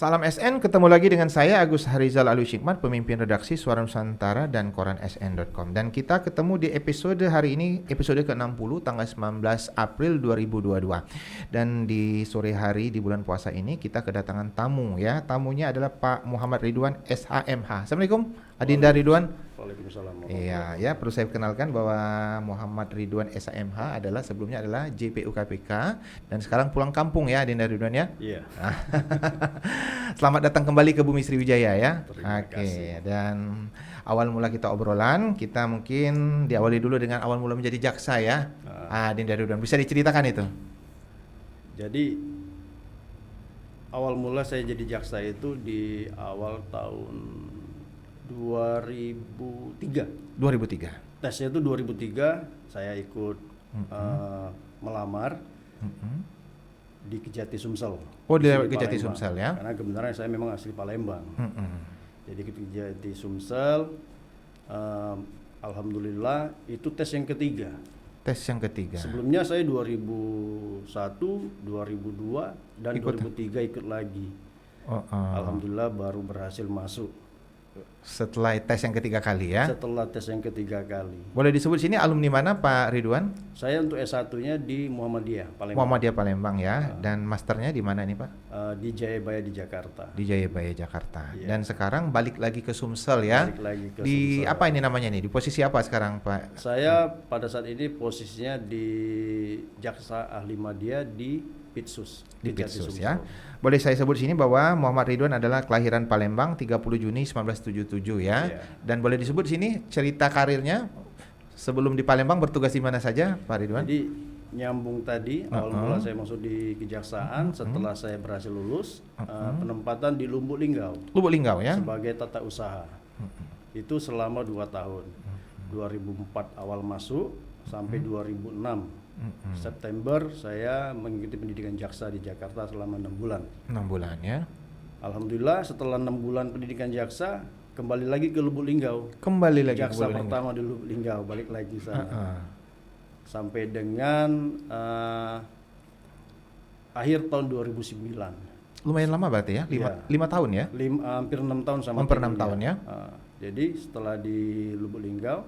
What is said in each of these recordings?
Salam SN, ketemu lagi dengan saya Agus Harizal Alwi Syikmat, pemimpin redaksi Suara Nusantara dan koran sn.com. Dan kita ketemu di episode hari ini, episode ke-60 tanggal 19 April 2022. Dan di sore hari di bulan puasa ini kita kedatangan tamu ya. Tamunya adalah Pak Muhammad Ridwan SHMH. Assalamualaikum Adinda Ridwan. Waalaikumsalam. Iya, ya perlu saya kenalkan bahwa Muhammad Ridwan SHMH adalah sebelumnya adalah JPU KPK dan sekarang pulang kampung ya Adinda Ridwan ya. Iya. Selamat datang kembali ke Bumi Sriwijaya ya. Terima kasih. Dan awal mula kita obrolan, kita mungkin diawali dulu dengan awal mula menjadi jaksa ya. Adinda Ridwan, bisa diceritakan itu? Jadi awal mula saya jadi jaksa itu di awal tahun 2003. 2003. Tesnya itu 2003, saya ikut melamar di Kejati Sumsel. Oh, di Sini Kejati Palembang. Sumsel ya. Karena kebenaran saya memang asli Palembang. Jadi ke Kejati Sumsel, alhamdulillah itu tes yang ketiga. Tes yang ketiga. Sebelumnya saya 2001, 2002 dan Ikut. 2003 ikut lagi. Alhamdulillah baru berhasil masuk Setelah tes yang ketiga kali ya. setelah tes yang ketiga kali. Boleh disebut sini alumni mana Pak Ridwan? Saya untuk S1-nya di Muhammadiyah, Palembang. Muhammadiyah Palembang ya. Dan masternya di mana nih Pak? Di Jayabaya di Jakarta. Di Jayabaya Jakarta. Iya. Dan sekarang balik lagi ke Sumsel ya. Balik lagi ke Di Sumsel. apa ini namanya nih? Di posisi apa sekarang Pak? Saya pada saat ini posisinya di Jaksa Ahli Madya di Pitsus. Di Kejati Pitsus Sumsel. ya. Boleh saya sebut sini bahwa Muhammad Ridwan adalah kelahiran Palembang 30 Juni 1977 ya. Iya. Dan boleh disebut sini cerita karirnya sebelum di Palembang bertugas di mana saja Pak Ridwan? Jadi nyambung tadi awal mula saya masuk di kejaksaan setelah saya berhasil lulus penempatan di Lubuk Linggau Lubuk Linggau ya. sebagai tata usaha. Itu selama 2 tahun. 2004 awal masuk sampai 2006 September saya mengikuti pendidikan jaksa di Jakarta selama 6 bulan. 6 bulan ya. Alhamdulillah setelah 6 bulan pendidikan jaksa kembali lagi ke Lubuk Linggau. Kembali lagi ke Jaksa Lubuk Linggau. pertama di Lubuk Linggau, balik lagi sana. Sampai dengan akhir tahun 2009. Lumayan lama berarti ya? 5 Iya. tahun ya? Hampir 6 tahun sama Hampir 6 timnya. tahun ya? Jadi setelah di Lubuk Linggau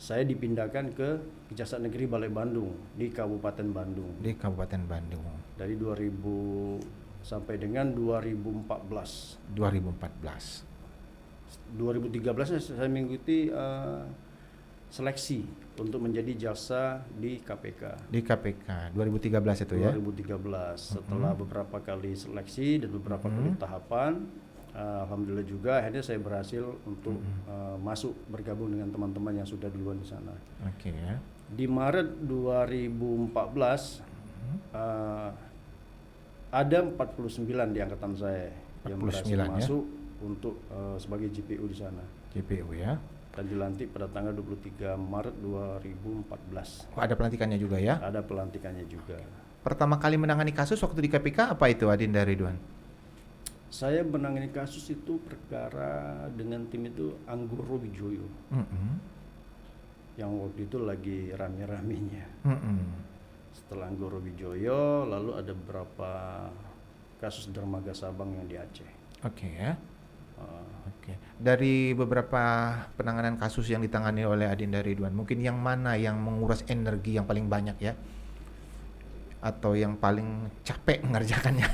saya dipindahkan ke Kejaksaan Negeri Balai Bandung di Kabupaten Bandung. Di Kabupaten Bandung. Dari 2000 sampai dengan 2014. 2014. 2013 saya mengikuti seleksi untuk menjadi jaksa di KPK. Di KPK 2013 itu ya? 2013 setelah beberapa kali seleksi dan beberapa kali tahapan, alhamdulillah juga akhirnya saya berhasil untuk masuk bergabung dengan teman-teman yang sudah duluan di sana. Oke ya. Di Maret 2014 ada 49 di angkatan saya yang berhasil 49 ya? masuk untuk sebagai JPU di sana JPU ya. dan dilantik pada tanggal 23 Maret 2014. Oh, ada pelantikannya juga ya? Ada pelantikannya juga. Pertama kali menangani kasus waktu di KPK apa itu Adinda Ridwan? Saya menangani kasus itu perkara dengan tim itu Anggoro Wijoyo yang waktu itu lagi rame-ramenya. Setelah Anggoro Wijoyo lalu ada beberapa kasus dermaga Sabang yang di Aceh. Oke ya. Oke. Dari beberapa penanganan kasus yang ditangani oleh Adinda Ridwan, mungkin yang mana yang menguras energi yang paling banyak ya? Atau yang paling capek mengerjakannya?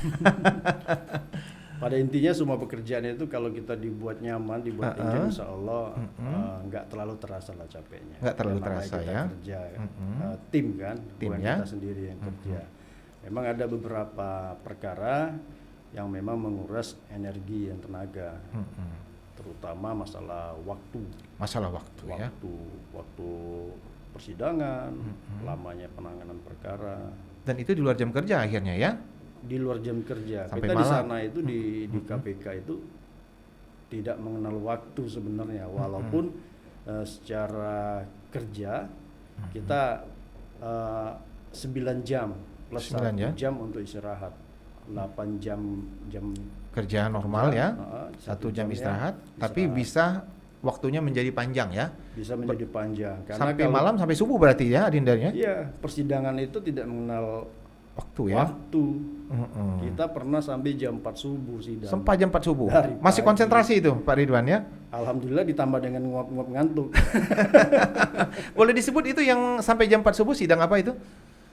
Pada intinya semua pekerjaan itu kalau kita dibuat nyaman, dibuat enjoy, insya Allah nggak terlalu terasa lah capeknya. Nggak terlalu Yang namanya terasa kita ya. Kerja, tim kan, Tim bukan ya. kita sendiri yang kerja. Memang ada beberapa perkara yang memang menguras energi dan tenaga, terutama masalah waktu. Masalah waktu ya. Waktu persidangan, lamanya penanganan perkara. Dan itu di luar jam kerja akhirnya ya? Di luar jam kerja. Sampai Kita di malam. sana itu di KPK itu tidak mengenal waktu sebenarnya, walaupun secara kerja kita 9 jam plus 9 1 jam untuk istirahat, 8 jam Kerja normal ya, 1 1 jam jamnya istirahat, tapi bisa waktunya menjadi panjang ya? bisa menjadi panjang. Sampai malam sampai subuh berarti ya Adindanya? Iya, persidangan itu tidak mengenal Waktu ya. Waktu. Kita pernah sampai jam 4 subuh sidang. Sampai jam 4 subuh. Dari Masih pagi. konsentrasi itu Pak Ridwan ya? Alhamdulillah ditambah dengan nguap-nguap ngantuk. Boleh disebut itu yang sampai jam 4 subuh sidang apa itu?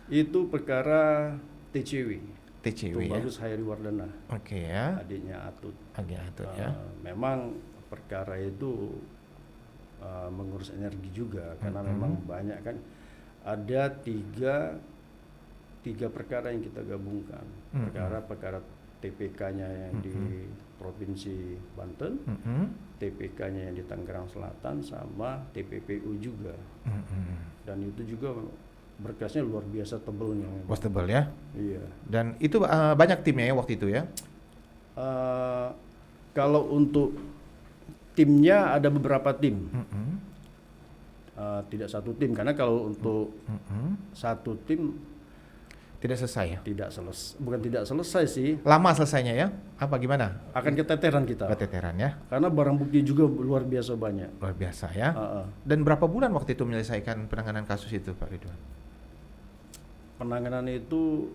Itu perkara TCW. TCW ya. Bagus Hairi Wardana, Oke ya. adiknya Atut. Agak atur ya. Memang perkara itu mengurus energi juga karena memang banyak kan, ada tiga perkara yang kita gabungkan. Perkara TPK-nya yang di Provinsi Banten, TPK-nya yang di Tangerang Selatan, sama TPPU juga. Dan itu juga berkasnya luar biasa tebelnya. Was tebal ya. Iya. Dan itu banyak timnya ya waktu itu ya. Kalau untuk timnya ada beberapa tim. Tidak satu tim, karena kalau untuk satu tim Tidak selesai ya. bukan tidak selesai sih, Lama selesainya ya? Apa gimana? akan keteteran kita. Keteteran ya. Karena barang bukti juga luar biasa banyak. Luar biasa ya. Uh-uh. Dan berapa bulan waktu itu menyelesaikan penanganan kasus itu Pak Ridwan? Penanganan itu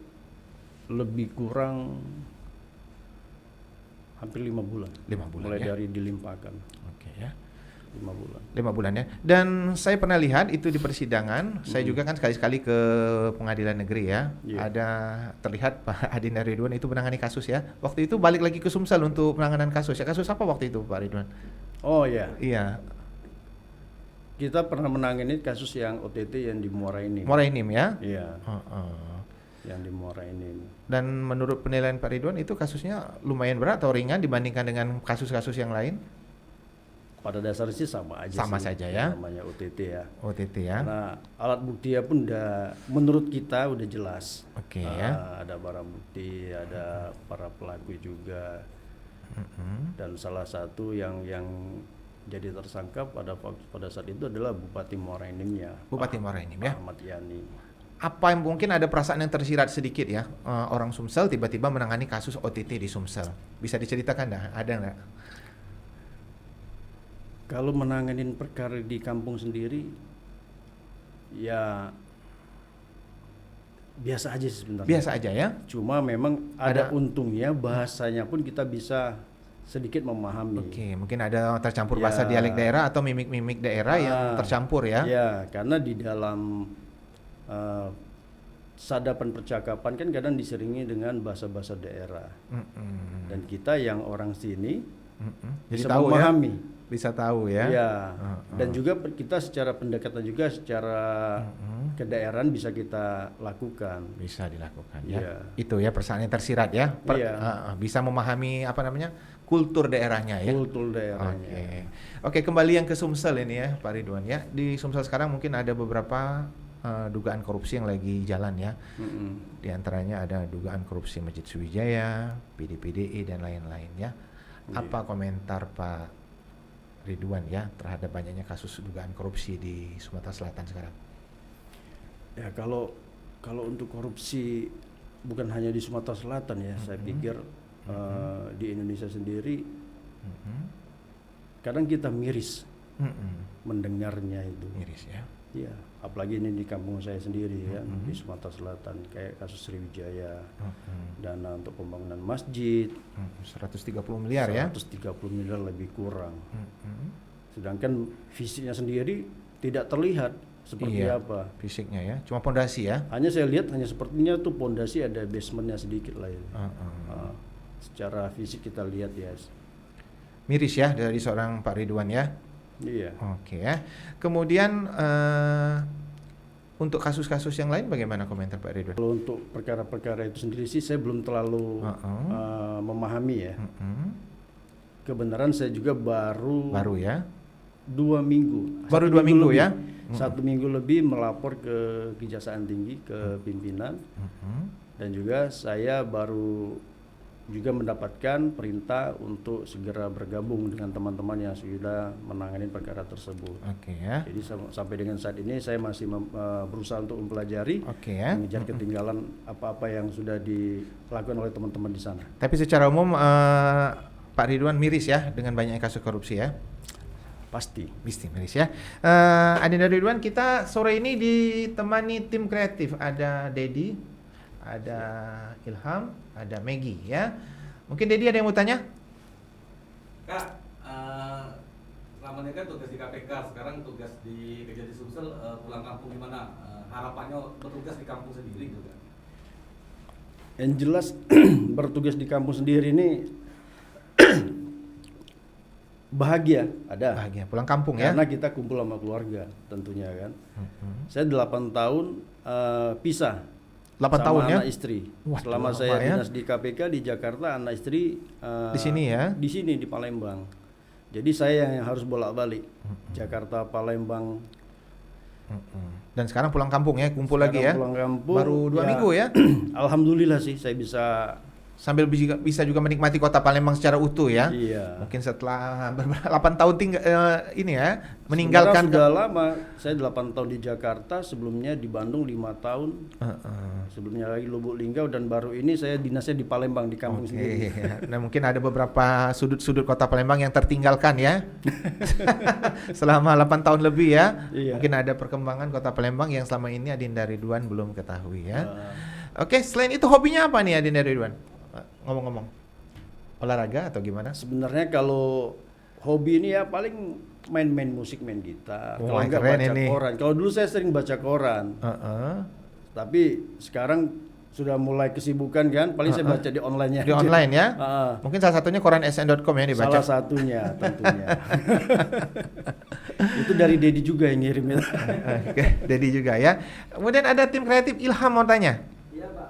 lebih kurang hampir 5 bulan. 5 bulan Mulai ya. dari dilimpahkan. Oke ya. 5 bulan. 5 bulan ya. Dan saya pernah lihat itu di persidangan. Saya juga kan sekali-sekali ke pengadilan negeri ya. Iya. Ada terlihat Pak Adinda Ridwan itu menangani kasus ya. Waktu itu balik lagi ke Sumsel untuk penanganan kasus ya. Kasus apa waktu itu Pak Ridwan? Oh ya, Iya. kita pernah menangani kasus yang OTT yang di Muara Enim. Muara Enim ya. Iya, Heeh. yang di Muara Enim. Dan menurut penilaian Pak Ridwan itu kasusnya lumayan berat atau ringan dibandingkan dengan kasus-kasus yang lain? Pada dasarnya sih sama aja. Sama saja ya. Namanya OTT ya. OTT ya. Karena alat buktinya pun udah, menurut kita udah jelas. Oke ya. Ada barang bukti, ada para pelaku juga. Dan salah satu yang jadi tersangka pada saat itu adalah Bupati Muara Enimnya. Bupati Muara Enim ya. Ahmad Yani. Apa yang mungkin ada perasaan yang tersirat sedikit ya, orang Sumsel tiba-tiba menangani kasus OTT di Sumsel. Bisa diceritakan dah? Ada nggak? Kalau menanganin perkara di kampung sendiri, ya biasa aja sih sebenarnya. Biasa aja ya. Cuma memang ada Ada- untungnya, bahasanya pun kita bisa sedikit memahami. Oke, mungkin ada tercampur Ya. bahasa dialek daerah atau mimik-mimik daerah yang tercampur ya. Ya, karena di dalam sadapan percakapan kan kadang diseringi dengan bahasa-bahasa daerah. Dan kita yang orang sini Jadi bisa tahu ya. memahami. Bisa tahu ya. Ya. Dan juga kita secara pendekatan juga secara kedaerahan bisa kita lakukan. Bisa dilakukan Iya. ya. Itu ya perasaan yang tersirat ya. Iya. Bisa memahami apa namanya? Kultur daerahnya ya. Kultur daerahnya. Oke, kembali yang ke Sumsel ini ya, Pak Ridwan ya. Di Sumsel sekarang mungkin ada beberapa dugaan korupsi yang lagi jalan ya. Di antaranya ada dugaan korupsi Masjid Sriwijaya, PDPDI dan lain-lain ya. Apa komentar Pak Ridwan ya terhadap banyaknya kasus dugaan korupsi di Sumatera Selatan sekarang? Ya, kalau untuk korupsi bukan hanya di Sumatera Selatan ya, saya pikir di Indonesia sendiri kadang kita miris mendengarnya itu. Miris ya. Ya, apalagi ini di kampung saya sendiri ya, di Sumatera Selatan, kayak kasus Sriwijaya, dana untuk pembangunan masjid 130 miliar ya. 130 miliar lebih kurang. Sedangkan fisiknya sendiri tidak terlihat seperti Iya, apa. fisiknya ya. Cuma pondasi ya. Hanya saya lihat hanya sepertinya tuh pondasi ada basementnya sedikit lah itu. Secara fisik kita lihat ya. Miris ya dari seorang Pak Ridwan ya. Iya. Oke ya. Kemudian untuk kasus-kasus yang lain bagaimana komentar Pak Ridwan? Kalau untuk perkara-perkara itu sendiri sih saya belum terlalu memahami ya. Kebenaran saya juga baru ya. 2 minggu. Baru 2 Satu minggu lebih. ya. 1 minggu lebih melapor ke Kejaksaan Tinggi, ke pimpinan. Dan juga saya baru juga mendapatkan perintah untuk segera bergabung dengan teman-teman yang sudah menangani perkara tersebut. Oke ya. Jadi sampai dengan saat ini saya masih berusaha untuk mempelajari, Oke ya. mengejar ketinggalan apa-apa yang sudah dilakukan oleh teman-teman di sana. Tapi secara umum Pak Ridwan miris ya dengan banyaknya kasus korupsi ya. Pasti. Miris ya. Adinda Ridwan, kita sore ini ditemani tim kreatif. Ada Dedi, ada Ilham, ada Maggie ya. Mungkin Dedi ada yang mau tanya? Kak, selama ini kan tugas di KPK, sekarang tugas di kerja di Sumsel, pulang kampung gimana? Harapannya bertugas di kampung sendiri gitu kan? Yang jelas bertugas di kampung sendiri ini bahagia, ada. Bahagia pulang kampung ya. Karena kita kumpul sama keluarga tentunya kan. Saya 8 tahun pisah 8 sama tahun ya? anak istri. Waduh, Selama lama saya ya. dinas di KPK di Jakarta, anak istri Di sini ya? Di sini di Palembang. Jadi saya yang harus bolak-balik Jakarta Palembang. Dan sekarang pulang kampung ya, kumpul Sekarang lagi ya. pulang kampung, Baru 2 minggu ya. Alhamdulillah sih saya bisa. Sambil bisa juga menikmati kota Palembang secara utuh ya. Iya. Mungkin setelah 8 tahun tinggal ini ya, meninggalkan Sebenarnya sudah lama. Saya 8 tahun di Jakarta, sebelumnya di Bandung 5 tahun. Sebelumnya lagi Lubuk Linggau, dan baru ini saya dinasnya di Palembang di kampung sendiri. Nah, mungkin ada beberapa sudut-sudut kota Palembang yang tertinggalkan ya. Selama 8 tahun lebih ya. Iya. Mungkin ada perkembangan kota Palembang yang selama ini Adinda Ridwan belum ketahui ya. Oke, selain itu hobinya apa nih Adinda Ridwan? Ngomong-ngomong, olahraga atau gimana? Sebenarnya kalau hobi ini ya paling main-main musik, main gitar. Wah, Kalau enggak keren baca ini. koran. Kalau dulu saya sering baca koran. Tapi sekarang sudah mulai kesibukan kan, paling saya baca di online-nya. Di online ya? Mungkin salah satunya koran sn.com ya dibaca. Salah satunya tentunya. Itu dari Dedi juga yang ngirim itu. Oke, Dedi juga ya. Kemudian ada tim kreatif Ilham mau tanya. Iya Pak,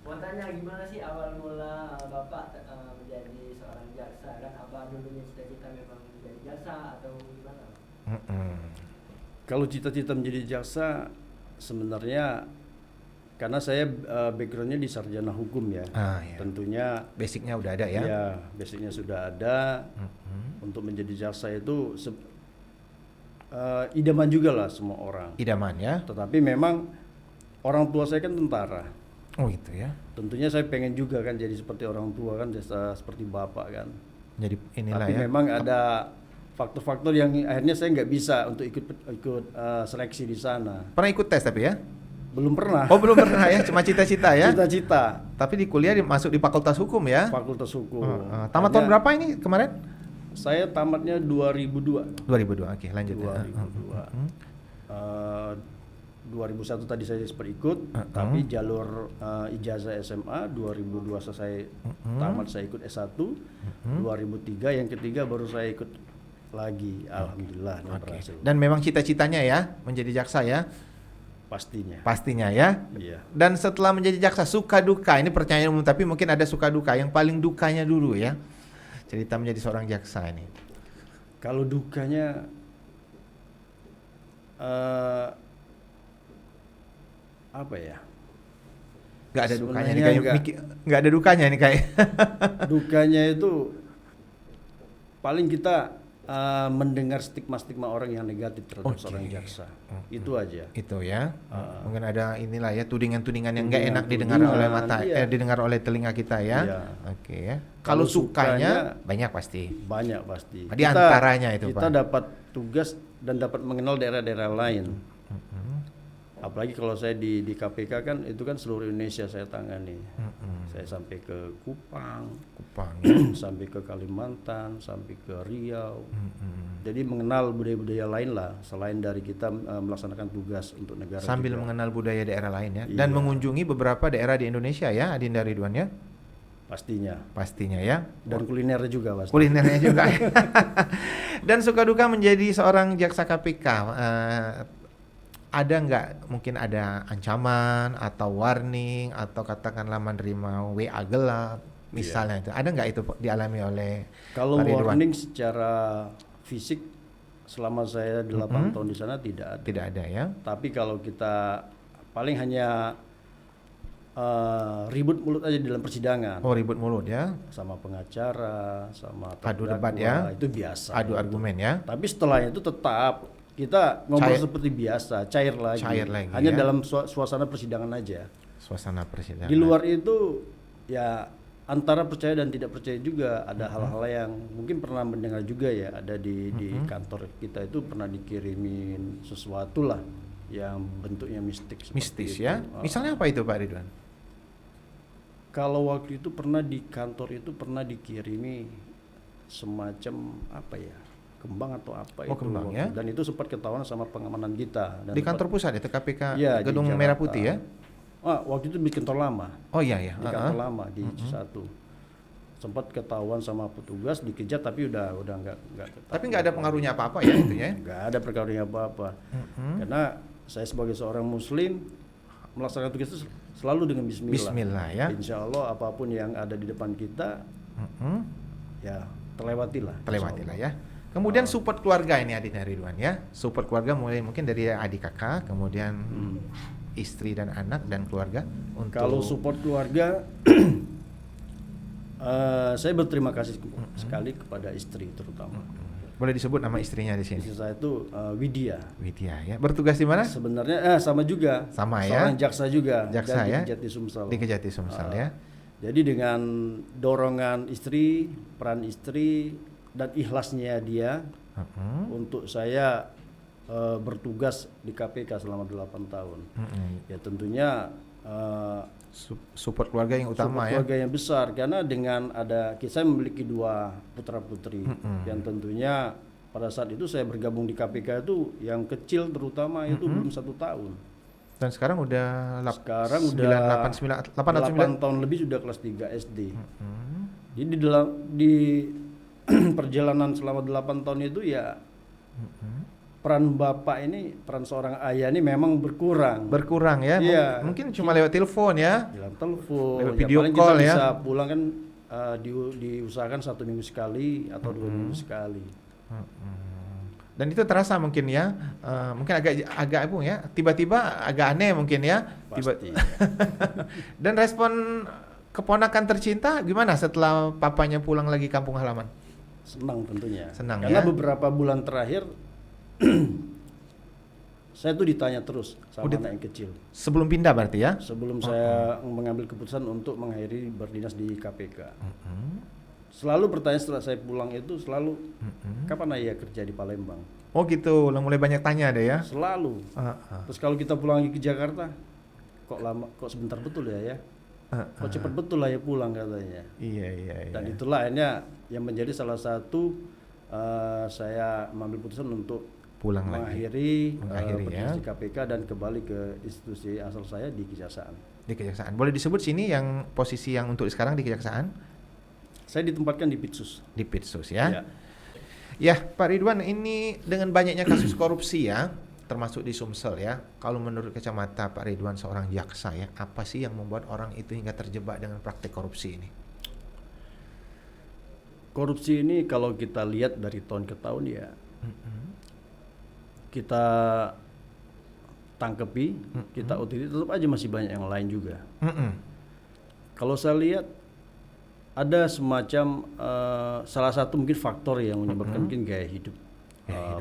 mau tanya gimana sih awal mula Bapak menjadi seorang jaksa, kan Abang dulunya cita-cita memang menjadi jaksa atau gimana? Kalau cita-cita menjadi jaksa sebenarnya karena saya backgroundnya di sarjana hukum ya. Iya. Tentunya Basicnya udah ada ya. ya basicnya sudah ada. Untuk menjadi jaksa itu idaman juga lah semua orang. Idaman ya. Tetapi memang orang tua saya kan tentara. Oh itu ya. Tentunya saya pengen juga kan jadi seperti orang tua kan, seperti bapak kan. Jadi inilah Tapi ya. memang ada faktor-faktor yang akhirnya saya nggak bisa untuk ikut seleksi di sana. Pernah ikut tes tapi ya? Belum pernah. Oh belum pernah ya, cuma cita-cita ya. Cita-cita Tapi di kuliah masuk di Fakultas Hukum ya. Fakultas Hukum. Tamat tahun berapa ini kemarin? Saya tamatnya 2002. 2002. Oke, lanjut ya. 2001 tadi saya sempat ikut, tapi jalur ijazah SMA 2002 selesai tamat saya ikut S1, 2003 yang ketiga baru saya ikut lagi, alhamdulillah berhasil. Dan memang cita-citanya ya menjadi jaksa ya. Pastinya. Pastinya ya. Iya. Dan setelah menjadi jaksa suka duka ini pertanyaan umum tapi mungkin ada suka duka. Yang paling dukanya dulu ya. Cerita menjadi seorang jaksa ini. Kalau dukanya apa ya? Gak ada dukanya nih Sebenarnya kayak nggak ada dukanya nih kayak. Dukanya itu paling kita mendengar stigma-stigma orang yang negatif terhadap seorang jaksa. Itu aja. Itu ya. Mungkin ada inilah ya tudingan-tudingan yang nggak enak didengar oleh mata didengar oleh telinga kita ya. Iya. Oke ya. Kalau sukanya banyak pasti. Banyak pasti. Di antaranya itu kita Pak. dapat tugas dan dapat mengenal daerah-daerah lain. Apalagi kalau saya di KPK kan itu kan seluruh Indonesia saya tangani. Saya sampai ke Kupang ya. sampai ke Kalimantan, sampai ke Riau. Jadi mengenal budaya-budaya lain lah selain dari kita melaksanakan tugas untuk negara. Sambil juga. mengenal budaya daerah lain ya. Iya. Dan mengunjungi beberapa daerah di Indonesia ya, Adinda Ridwan ya. Pastinya ya. Dan kuliner juga pasti. Kulinernya juga. Dan suka duka menjadi seorang jaksa KPK. Ada nggak mungkin ada ancaman atau warning atau katakanlah menerima WA gelap misalnya itu ada nggak itu dialami oleh Kalau Pak Ridwan? warning secara fisik selama saya 8 tahun di sana tidak ada. Tidak ada ya. Tapi kalau kita paling hanya ribut mulut aja di dalam persidangan. Oh ribut mulut ya. Sama pengacara, sama Adu terdakwa, debat ya. itu biasa. Adu argumen ya. Tapi setelah itu tetap kita ngobrol Cair. seperti biasa, cair lagi. Hanya ya. dalam suasana persidangan aja. Suasana persidangan. Di luar itu ya antara percaya dan tidak percaya juga ada hal-hal yang mungkin pernah mendengar juga ya, ada di kantor kita itu pernah dikirimin sesuatu lah yang bentuknya mistik seperti mistis itu. ya. Misalnya apa itu Pak Ridwan? Kalau waktu itu pernah di kantor itu pernah dikirimi semacam apa ya, kembang atau apa Oh, itu kembang, waktu. ya? Dan itu sempat ketahuan sama pengamanan kita. Dan Di sempat- kantor pusat itu KPK Iya, di Gedung Jakarta. Merah Putih ya? Waktu itu di kantor lama, Oh iya ya. di kantor lama di Cisatu. Sempat ketahuan sama petugas, dikejar tapi udah nggak. Tapi nggak ada pengaruhnya apa-apa ya itunya? Nggak ada perkawinan apa-apa. Karena saya sebagai seorang Muslim melaksanakan tugas itu selalu dengan Bismillah. Bismillah ya. Insya Allah apapun yang ada di depan kita ya terlewatilah. Terlewati lah ya. Kemudian support keluarga ini Adit dan Ridwan ya. Support keluarga mulai mungkin dari adik kakak, kemudian istri dan anak dan keluarga untuk Kalau support keluarga, saya berterima kasih sekali kepada istri terutama. boleh disebut nama istrinya di sini. Istri saya itu Widya. Widya ya. Bertugas di mana? Sebenarnya sama juga. Sama ya. Seorang jaksa juga. Jaksa dan ya. Di Kejati Sumsel. Di Kejati Sumsel ya. Jadi dengan dorongan istri, peran istri dan ikhlasnya dia untuk saya bertugas di KPK selama 8 tahun. Ya tentunya Support keluarga yang utama support ya. keluarga yang besar karena dengan ada saya memiliki 2 putra putri yang tentunya pada saat itu saya bergabung di KPK itu yang kecil terutama itu belum 1 tahun. Dan sekarang udah Sekarang udah 8 tahun lebih sudah kelas 3 SD. Jadi di perjalanan selama 8 tahun itu ya peran bapak ini, peran seorang ayah ini memang berkurang ya. Iya. Mungkin cuma lewat telepon ya. Jalan telepon, Lewat video paling call kita ya. bisa pulang kan diusahakan 1 minggu sekali atau 2 minggu sekali. Dan itu terasa mungkin ya, mungkin agak apa ya, tiba-tiba agak aneh mungkin ya. Pasti. Dan respon keponakan tercinta gimana setelah papanya pulang lagi kampung halaman? Senang tentunya. Senang Karena ya. beberapa bulan terakhir saya tuh ditanya terus sama anak yang kecil. Sebelum pindah berarti ya? Sebelum saya mengambil keputusan untuk mengakhiri berdinas di KPK. Selalu pertanyaan setelah saya pulang itu selalu kapan ayah kerja di Palembang? Oh gitu, mulai banyak tanya deh ya. Selalu. Terus kalau kita pulang lagi ke Jakarta, kok sebentar betul ya? Kok cepat betul lah ya pulang katanya. Iya. Dan itulah akhirnya yang menjadi salah satu saya mengambil keputusan untuk Pulang lagi. mengakhiri ya. berdinas di KPK dan kembali ke institusi asal saya di Kejaksaan. Di Kejaksaan. Boleh disebut sini yang posisi yang untuk sekarang di Kejaksaan? Saya ditempatkan di Pitsus. Di Pitsus ya. Ya. Ya, Pak Ridwan, ini dengan banyaknya kasus korupsi ya, termasuk di Sumsel ya. Kalau menurut kacamata Pak Ridwan seorang jaksa ya, apa sih yang membuat orang itu hingga terjebak dengan praktik korupsi ini? Korupsi ini kalau kita lihat dari tahun ke tahun ya, kita tangkepi, kita OTT, tetap aja masih banyak yang lain juga. Kalau saya lihat ada semacam salah satu mungkin faktor yang menyebabkan mungkin gaya hidup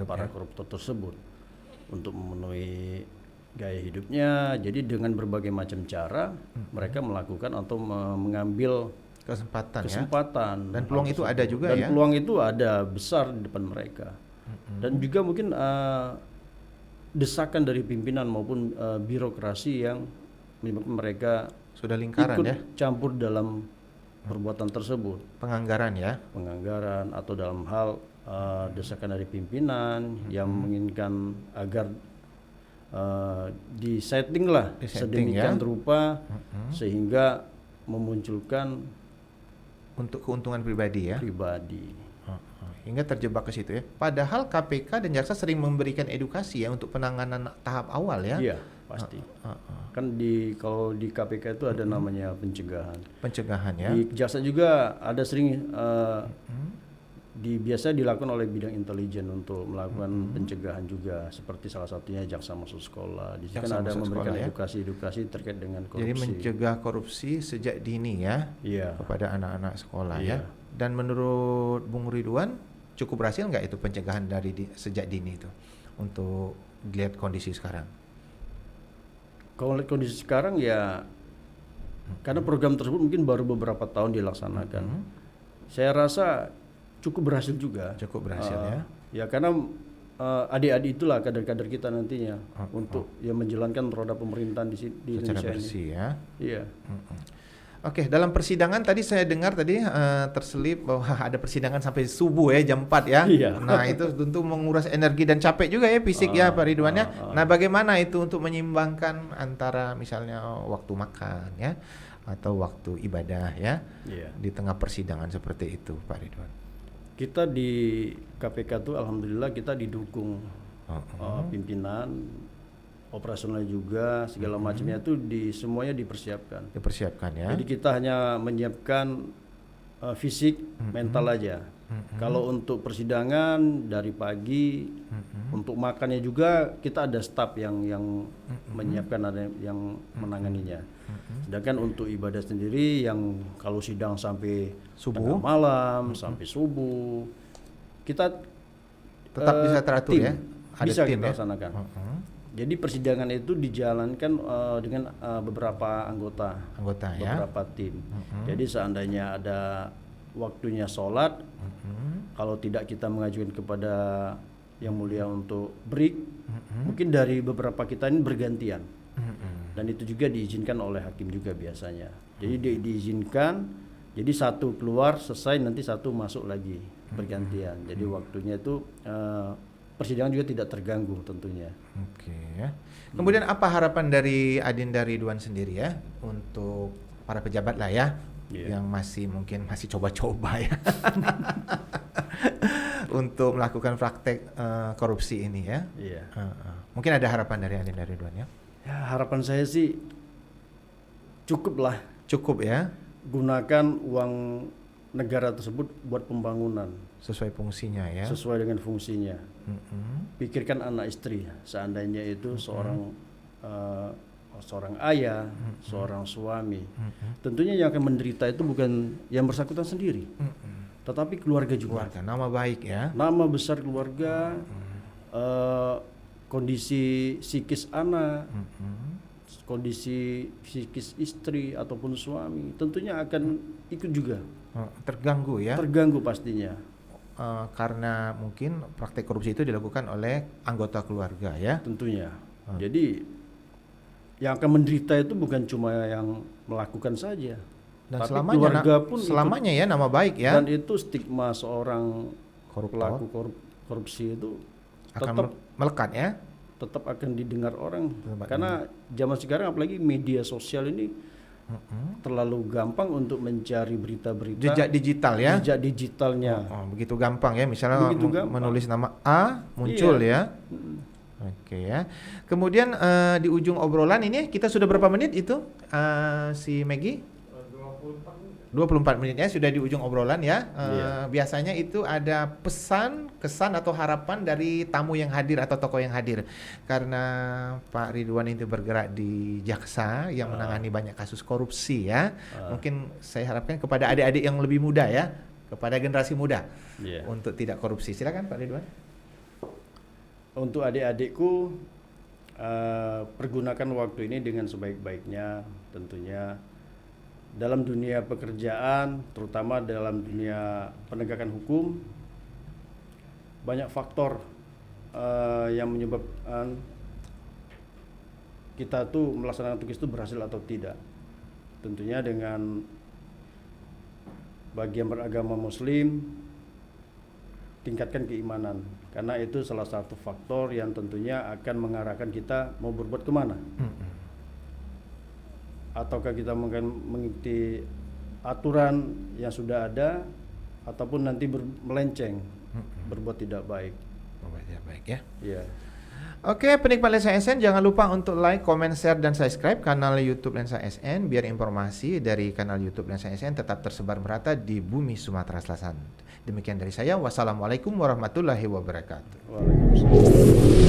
para koruptor tersebut untuk memenuhi gaya hidupnya. Jadi dengan berbagai macam cara mereka melakukan atau mengambil kesempatan Dan peluang itu ada juga dan ya. peluang itu ada besar di depan mereka. Dan juga mungkin desakan dari pimpinan maupun birokrasi yang menyebabkan mereka Sudah lingkaran ikut ya, campur dalam perbuatan tersebut, penganggaran ya. penganggaran atau dalam hal desakan dari pimpinan yang menginginkan agar disetting lah sedemikian rupa sehingga memunculkan Untuk keuntungan pribadi ya. pribadi. Hingga terjebak ke situ ya. Padahal KPK dan jaksa sering memberikan edukasi ya untuk penanganan tahap awal ya. Iya, pasti. Kan kalau di KPK itu ada namanya pencegahan. Pencegahan ya. Di jaksa juga ada sering biasa dilakukan oleh bidang intelijen untuk melakukan pencegahan juga, seperti salah satunya jaksa masuk sekolah. Di sini kan ada memberikan edukasi terkait dengan korupsi. Jadi mencegah korupsi sejak dini ya. Iya. Kepada anak-anak sekolah Iya. ya. Dan menurut Bung Ridwan cukup berhasil nggak itu pencegahan dari sejak dini itu untuk dilihat kondisi sekarang? Kalau lihat kondisi sekarang ya, karena program tersebut mungkin baru beberapa tahun dilaksanakan, saya rasa cukup berhasil juga. Cukup berhasil ya. Ya karena adik-adik itulah kader-kader kita nantinya untuk yang menjalankan roda pemerintahan di Secara Indonesia bersih ini. ya. Iya. Oke, dalam persidangan tadi saya dengar tadi terselip bahwa ada persidangan sampai subuh ya, jam 4 ya. Iya. Nah, itu tentu menguras energi dan capek juga ya fisik ya Pak Ridwan ya. Nah, bagaimana itu untuk menyeimbangkan antara misalnya waktu makan ya atau waktu ibadah ya Iya. di tengah persidangan seperti itu Pak Ridwan? Kita di KPK tuh alhamdulillah kita didukung pimpinan, operasional juga segala macamnya itu semuanya dipersiapkan. Dipersiapkan ya. Jadi kita hanya menyiapkan fisik, mental aja. Kalau untuk persidangan dari pagi, untuk makannya juga kita ada staf yang menyiapkan, ada yang menanganinya. Sedangkan untuk ibadah sendiri yang kalau sidang sampai Subuh? tengah malam, sampai subuh, kita Tetap bisa teratur tim. ya? Ada Bisa tim kita ya? laksanakan. Jadi persidangan itu dijalankan dengan beberapa anggota ya. beberapa tim. Jadi seandainya ada waktunya sholat, kalau tidak kita mengajukan kepada yang mulia untuk break, mungkin dari beberapa kita ini bergantian. Dan itu juga diizinkan oleh hakim juga biasanya. Jadi diizinkan, jadi satu keluar selesai, nanti satu masuk lagi bergantian. Jadi waktunya itu persidangan juga tidak terganggu tentunya. Oke ya. Kemudian apa harapan dari Adinda Ridwan sendiri ya untuk para pejabat lah ya yang mungkin masih coba-coba ya untuk melakukan praktek korupsi ini ya? Iya. Mungkin ada harapan dari Adinda Ridwan ya? Ya, harapan saya sih cukuplah, Cukup ya, gunakan uang negara tersebut buat pembangunan sesuai fungsinya ya. sesuai dengan fungsinya. Pikirkan anak istri, seandainya itu seorang ayah, seorang suami. Tentunya yang akan menderita itu bukan yang bersangkutan sendiri, tetapi keluarga juga. Keluarga, nama baik ya. Nama besar keluarga, kondisi psikis anak, kondisi psikis istri ataupun suami, tentunya akan ikut juga Terganggu ya. terganggu pastinya. Karena mungkin praktek korupsi itu dilakukan oleh anggota keluarga ya. Tentunya. Jadi yang akan menderita itu bukan cuma yang melakukan saja, Dan tapi selamanya keluarga pun selamanya ya nama baik ikut. ya. Dan itu stigma seorang Koruptor pelaku korupsi itu akan tetap melekat ya. tetap akan didengar orang. Tetap Karena zaman sekarang apalagi media sosial ini terlalu gampang untuk mencari berita-berita. Jejak digital ya. Jejak digitalnya. Begitu gampang ya. Misalnya Begitu gampang. menulis nama A muncul ya. Oke ya. Kemudian di ujung obrolan ini kita sudah berapa menit itu si Maggie? 24 menit ya sudah di ujung obrolan ya. Biasanya itu ada pesan, kesan atau harapan dari tamu yang hadir atau tokoh yang hadir. Karena Pak Ridwan itu bergerak di jaksa yang menangani banyak kasus korupsi ya. Mungkin saya harapkan kepada adik-adik yang lebih muda ya, kepada generasi muda untuk tidak korupsi. Silakan Pak Ridwan. Untuk adik-adikku, pergunakan waktu ini dengan sebaik-baiknya tentunya. Dalam dunia pekerjaan, terutama dalam dunia penegakan hukum, banyak faktor yang menyebabkan kita tuh melaksanakan tugas itu berhasil atau tidak. Tentunya dengan bagi yang beragama Muslim, tingkatkan keimanan, karena itu salah satu faktor yang tentunya akan mengarahkan kita mau berbuat kemana. Ataukah kita mengikuti aturan yang sudah ada, ataupun nanti melenceng, berbuat tidak baik. Berbuat tidak baik ya. Iya. Oke, penikmat Lensa SN, jangan lupa untuk like, comment, share, dan subscribe kanal YouTube Lensa SN biar informasi dari kanal YouTube Lensa SN tetap tersebar merata di bumi Sumatera Selatan. Demikian dari saya. Wassalamualaikum warahmatullahi wabarakatuh. Waalaikumsalam.